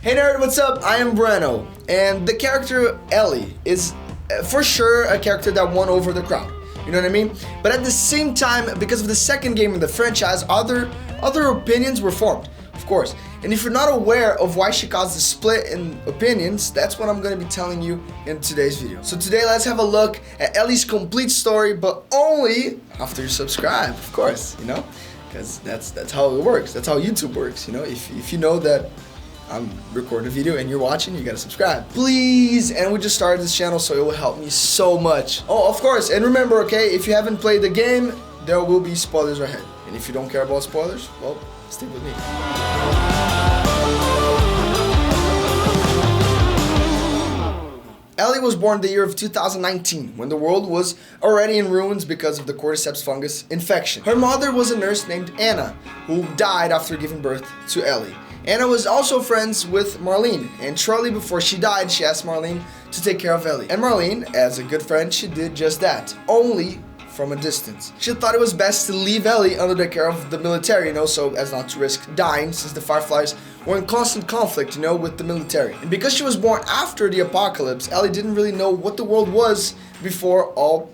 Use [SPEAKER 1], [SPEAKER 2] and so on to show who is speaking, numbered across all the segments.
[SPEAKER 1] Hey nerd, what's up? I am Breno, and the character Ellie is for sure a character that won over the crowd. You know what I mean? But at the same time, because of the second game in the franchise, other opinions were formed, of course. And if you're not aware of why she caused the split in opinions, that's what I'm going to be telling you in today's video. So today, let's have a look at Ellie's complete story, but only after you subscribe, of course, you know? Because that's how it works. That's how YouTube works, you know? If you know that I'm recording a video and you're watching, you gotta subscribe, please. And we just started this channel, so it will help me so much. Oh, of course, and remember, okay, if you haven't played the game, there will be spoilers ahead. And if you don't care about spoilers, well, stick with me. Ellie was born the year of 2019, when the world was already in ruins because of the cordyceps fungus infection. Her mother was a nurse named Anna, who died after giving birth to Ellie. Anna was also friends with Marlene, and shortly before she died, she asked Marlene to take care of Ellie. And Marlene, as a good friend, she did just that, only from a distance. She thought it was best to leave Ellie under the care of the military, you know, so as not to risk dying, since the Fireflies were in constant conflict, you know, with the military. And because she was born after the apocalypse, Ellie didn't really know what the world was before all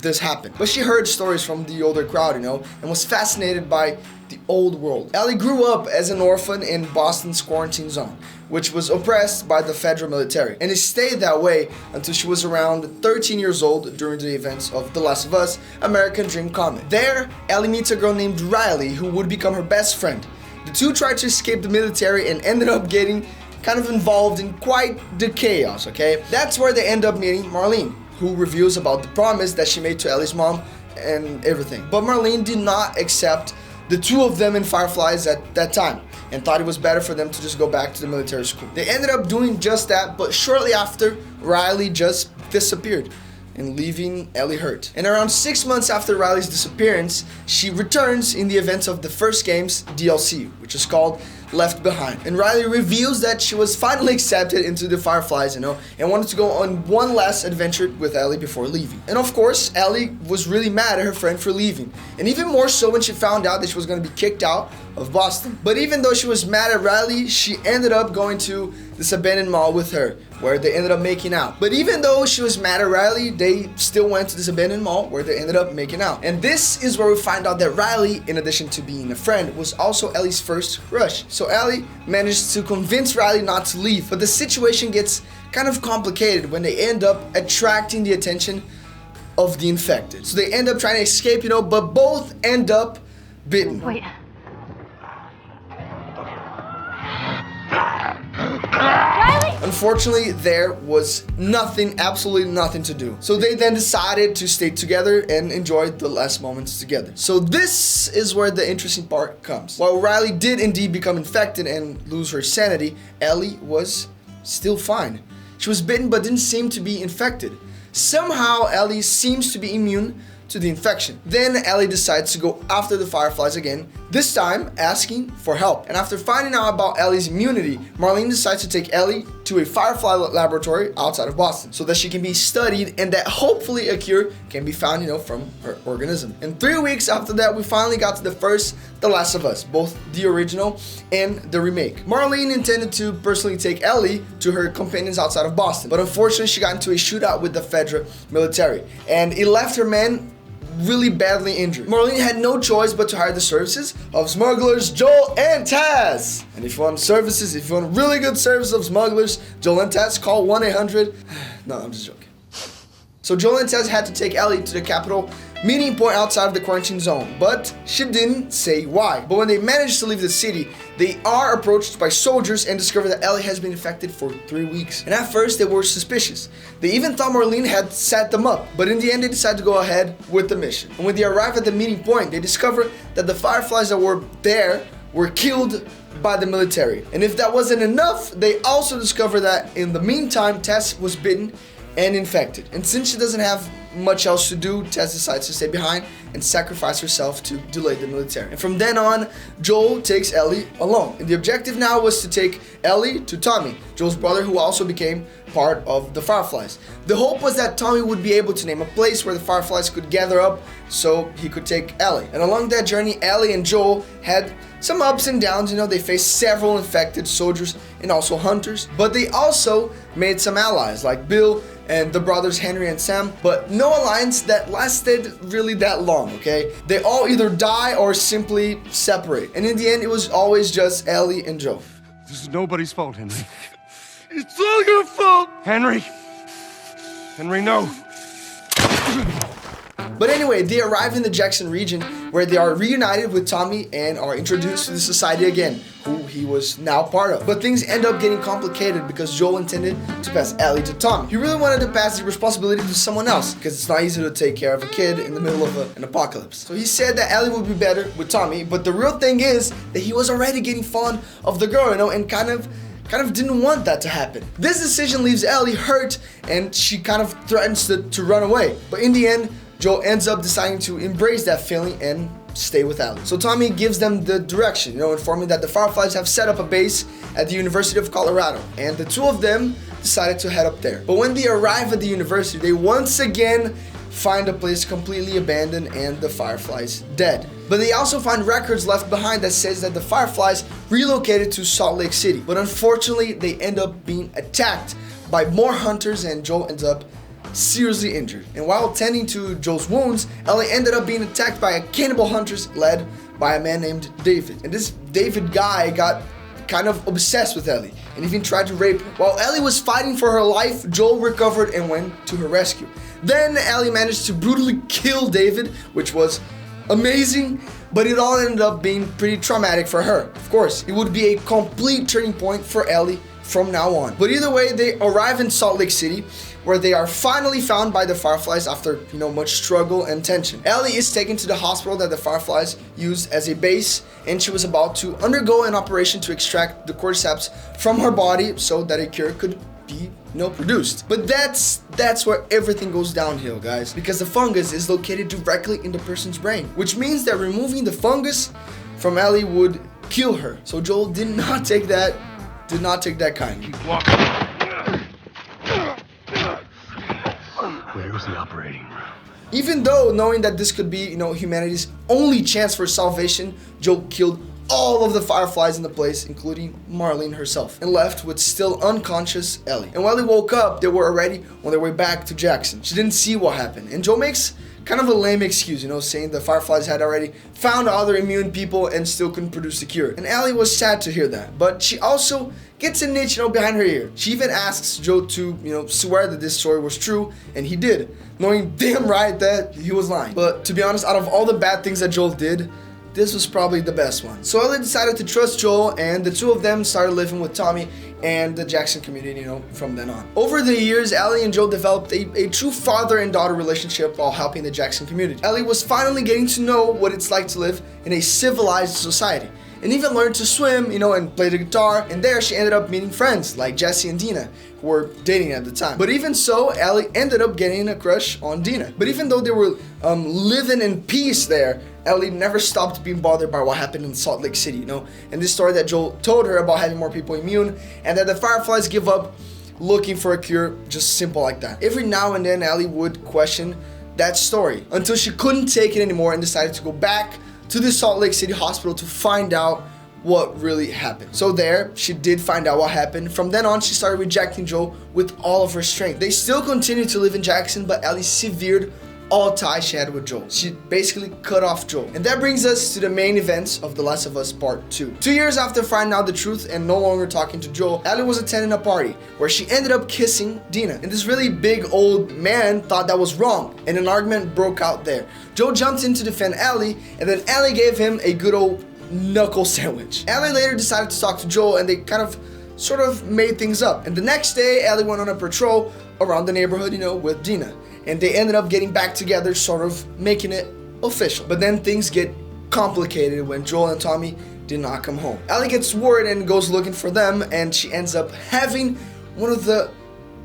[SPEAKER 1] this happened. But she heard stories from the older crowd, you know, and was fascinated by the old world. Ellie grew up as an orphan in Boston's quarantine zone, which was oppressed by the federal military, and it stayed that way until she was around 13 years old during the events of The Last of Us: American Dream comic. There, Ellie meets a girl named Riley who would become her best friend. The two tried to escape the military and ended up getting kind of involved in quite the chaos, okay? That's where they end up meeting Marlene, who reveals about the promise that she made to Ellie's mom and everything. But Marlene did not accept the two of them in Fireflies at that time, and thought it was better for them to just go back to the military school. They ended up doing just that, but shortly after, Riley just disappeared, and leaving Ellie hurt. And around 6 months after Riley's disappearance, she returns in the events of the first game's DLC, which is called Left Behind. And Riley reveals that she was finally accepted into the Fireflies, you know, and wanted to go on one last adventure with Ellie before leaving. And of course, Ellie was really mad at her friend for leaving, and even more so when she found out that she was going to be kicked out of Boston. But even though she was mad at Riley, she ended up going to this abandoned mall with her, where they ended up making out. But even though she was mad at Riley, they still went to this abandoned mall where they ended up making out. And this is where we find out that Riley, in addition to being a friend, was also Ellie's first crush. So Ellie managed to convince Riley not to leave, but the situation gets kind of complicated when they end up attracting the attention of the infected. So they end up trying to escape, you know, but both end up bitten.
[SPEAKER 2] Wait.
[SPEAKER 1] Unfortunately, there was nothing, absolutely nothing to do. So they then decided to stay together and enjoy the last moments together. So this is where the interesting part comes. While Riley did indeed become infected and lose her sanity, Ellie was still fine. She was bitten but didn't seem to be infected. Somehow, Ellie seems to be immune to the infection. Then Ellie decides to go after the Fireflies again, this time asking for help. And after finding out about Ellie's immunity, Marlene decides to take Ellie to a Firefly laboratory outside of Boston so that she can be studied and that hopefully a cure can be found, you know, from her organism. And 3 weeks after that, we finally got to the first The Last of Us, both the original and the remake. Marlene intended to personally take Ellie to her companions outside of Boston, but unfortunately she got into a shootout with the federal military, and it left her men really badly injured. Marlene had no choice but to hire the services of smugglers Joel and Taz. And if you want services, if you want really good service of smugglers Joel and Taz, call 1-800. No, I'm just joking. So Joel and Taz had to take Ellie to the capital meeting point outside of the quarantine zone, but she didn't say why. But when they managed to leave the city, they are approached by soldiers and discover that Ellie has been infected for 3 weeks. And at first they were suspicious. They even thought Marlene had set them up, but in the end they decided to go ahead with the mission. And when they arrive at the meeting point, they discover that the Fireflies that were there were killed by the military. And if that wasn't enough, they also discover that in the meantime, Tess was bitten and infected. And since she doesn't have much else to do, Tess decides to stay behind and sacrifice herself to delay the military. And from then on, Joel takes Ellie along. And the objective now was to take Ellie to Tommy, Joel's brother, who also became part of the Fireflies. The hope was that Tommy would be able to name a place where the Fireflies could gather up so he could take Ellie. And along that journey, Ellie and Joel had some ups and downs. You know, they faced several infected soldiers and also hunters, but they also made some allies like Bill and the brothers Henry and Sam, but no alliance that lasted really that long, okay? They all either die or simply separate. And in the end, it was always just Ellie and Joe.
[SPEAKER 2] This is nobody's fault, Henry. It's all your fault! Henry! Henry, no!
[SPEAKER 1] But anyway, they arrive in the Jackson region where they are reunited with Tommy and are introduced to the society again, who he was now part of. But things end up getting complicated because Joel intended to pass Ellie to Tommy. He really wanted to pass the responsibility to someone else because it's not easy to take care of a kid in the middle of an apocalypse. So he said that Ellie would be better with Tommy, but the real thing is that he was already getting fond of the girl, you know, and kind of didn't want that to happen. This decision leaves Ellie hurt and she kind of threatens to run away. But in the end, Joel ends up deciding to embrace that feeling and stay with Ellie. So Tommy gives them the direction, you know, informing that the Fireflies have set up a base at the University of Colorado, and the two of them decided to head up there. But when they arrive at the university, they once again find the place completely abandoned and the Fireflies dead. But they also find records left behind that says that the Fireflies relocated to Salt Lake City. But unfortunately, they end up being attacked by more hunters and Joel ends up seriously injured. And while tending to Joel's wounds, Ellie ended up being attacked by a cannibal hunters led by a man named David. And this David guy got kind of obsessed with Ellie and even tried to rape her. While Ellie was fighting for her life, Joel recovered and went to her rescue. Then Ellie managed to brutally kill David, which was amazing, but it all ended up being pretty traumatic for her. Of course, it would be a complete turning point for Ellie from now on. But either way, they arrive in Salt Lake City, where they are finally found by the Fireflies after, you know, much struggle and tension. Ellie is taken to the hospital that the Fireflies used as a base, and she was about to undergo an operation to extract the cordyceps from her body so that a cure could be, you know, produced. But that's where everything goes downhill, guys, because the fungus is located directly in the person's brain, which means that removing the fungus from Ellie would kill her. So Joel did not take that kindly.
[SPEAKER 2] Where's the operating room?
[SPEAKER 1] Even though knowing that this could be, you know, humanity's only chance for salvation, Joel killed all of the Fireflies in the place, including Marlene herself, and left with still unconscious Ellie. And while he woke up, they were already on their way back to Jackson. She didn't see what happened, and Joel makes kind of a lame excuse, you know, saying the Fireflies had already found other immune people and still couldn't produce the cure. And Ellie was sad to hear that, but she also gets a niche, you know, behind her ear. She even asks Joe to, you know, swear that this story was true, and he did, knowing damn right that he was lying. But to be honest, out of all the bad things that Joel did, this was probably the best one. So Ellie decided to trust Joel, and the two of them started living with Tommy and the Jackson community, you know, from then on. Over the years, Ellie and Joel developed a true father and daughter relationship while helping the Jackson community. Ellie was finally getting to know what it's like to live in a civilized society, and even learned to swim, you know, and play the guitar. And there she ended up meeting friends like Jesse and Dina, who were dating at the time. But even so, Ellie ended up getting a crush on Dina. But even though they were living in peace there, Ellie never stopped being bothered by what happened in Salt Lake City, you know, and this story that Joel told her about having more people immune, and that the Fireflies give up looking for a cure, just simple like that. Every now and then, Ellie would question that story until she couldn't take it anymore and decided to go back to the Salt Lake City hospital to find out what really happened. So there, she did find out what happened. From then on, she started rejecting Joel with all of her strength. They still continued to live in Jackson, but Ellie severed all ties she had with Joel. She basically cut off Joel. And that brings us to the main events of The Last of Us Part 2. 2 years after finding out the truth and no longer talking to Joel, Ellie was attending a party where she ended up kissing Dina. And this really big old man thought that was wrong, and an argument broke out there. Joel jumped in to defend Ellie, and then Ellie gave him a good old knuckle sandwich. Ellie later decided to talk to Joel, and they kind of sort of made things up. And the next day, Ellie went on a patrol around the neighborhood, you know, with Dina. And they ended up getting back together, sort of making it official. But then things get complicated when Joel and Tommy did not come home. Ellie gets worried and goes looking for them, and she ends up having one of the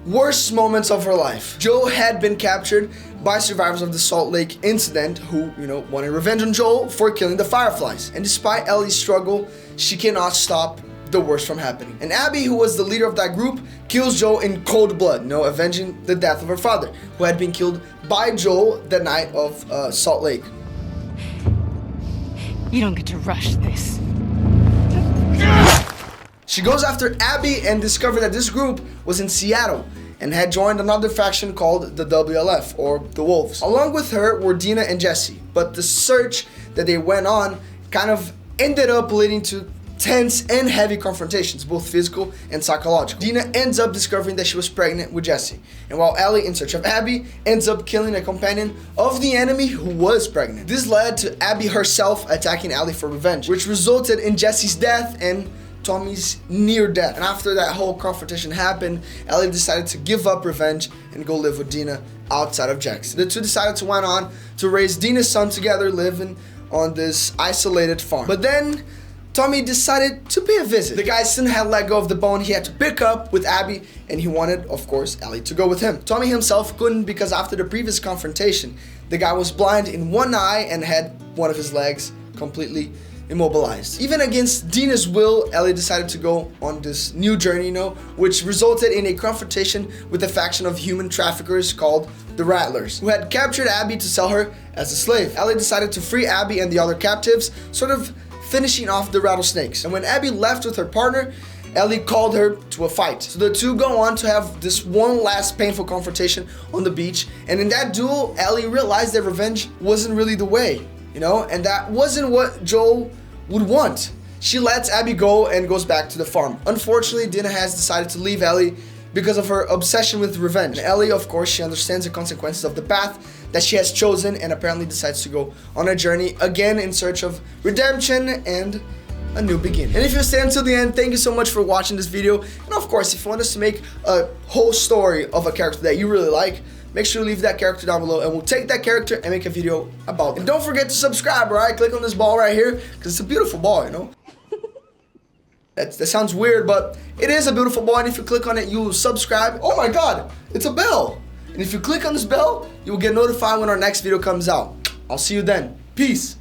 [SPEAKER 1] worst moments of her life. Joel had been captured by survivors of the Salt Lake incident who, you know, wanted revenge on Joel for killing the Fireflies. And despite Ellie's struggle, she cannot stop the worst from happening. And Abby, who was the leader of that group, kills Joel in cold blood, you know, avenging the death of her father, who had been killed by Joel the night of Salt Lake.
[SPEAKER 3] You don't get to rush this.
[SPEAKER 1] She goes after Abby and discovers that this group was in Seattle and had joined another faction called the WLF, or the Wolves. Along with her were Dina and Jesse, but the search that they went on kind of ended up leading to tense and heavy confrontations, both physical and psychological. Dina ends up discovering that she was pregnant with Jesse, and while Ellie, in search of Abby, ends up killing a companion of the enemy who was pregnant. This led to Abby herself attacking Ellie for revenge, which resulted in Jesse's death and Tommy's near death. And after that whole confrontation happened, Ellie decided to give up revenge and go live with Dina outside of Jackson. The two decided to went on to raise Dina's son together, living on this isolated farm. But then Tommy decided to pay a visit. The guy still had let go of the bone he had to pick up with Abby, and he wanted, of course, Ellie to go with him. Tommy himself couldn't because after the previous confrontation, the guy was blind in one eye and had one of his legs completely immobilized. Even against Dina's will, Ellie decided to go on this new journey, which resulted in a confrontation with a faction of human traffickers called the Rattlers, who had captured Abby to sell her as a slave. Ellie decided to free Abby and the other captives, sort of finishing off the rattlesnakes. And when Abby left with her partner, Ellie called her to a fight. So the two go on to have this one last painful confrontation on the beach, and in that duel, Ellie realized that revenge wasn't really the way, and that wasn't what Joel would want. She lets Abby go and goes back to the farm. Unfortunately, Dina has decided to leave Ellie because of her obsession with revenge. And Ellie, of course, she understands the consequences of the path that she has chosen and apparently decides to go on a journey again in search of redemption and a new beginning. And if you stay until the end, thank you so much for watching this video. And of course, if you want us to make a whole story of a character that you really like, make sure to leave that character down below and we'll take that character and make a video about them. And don't forget to subscribe, alright? Click on this ball right here because it's a beautiful ball, That sounds weird, but it is a beautiful ball, and if you click on it, you will subscribe. Oh my god, it's a bell. And if you click on this bell, you will get notified when our next video comes out. I'll see you then. Peace.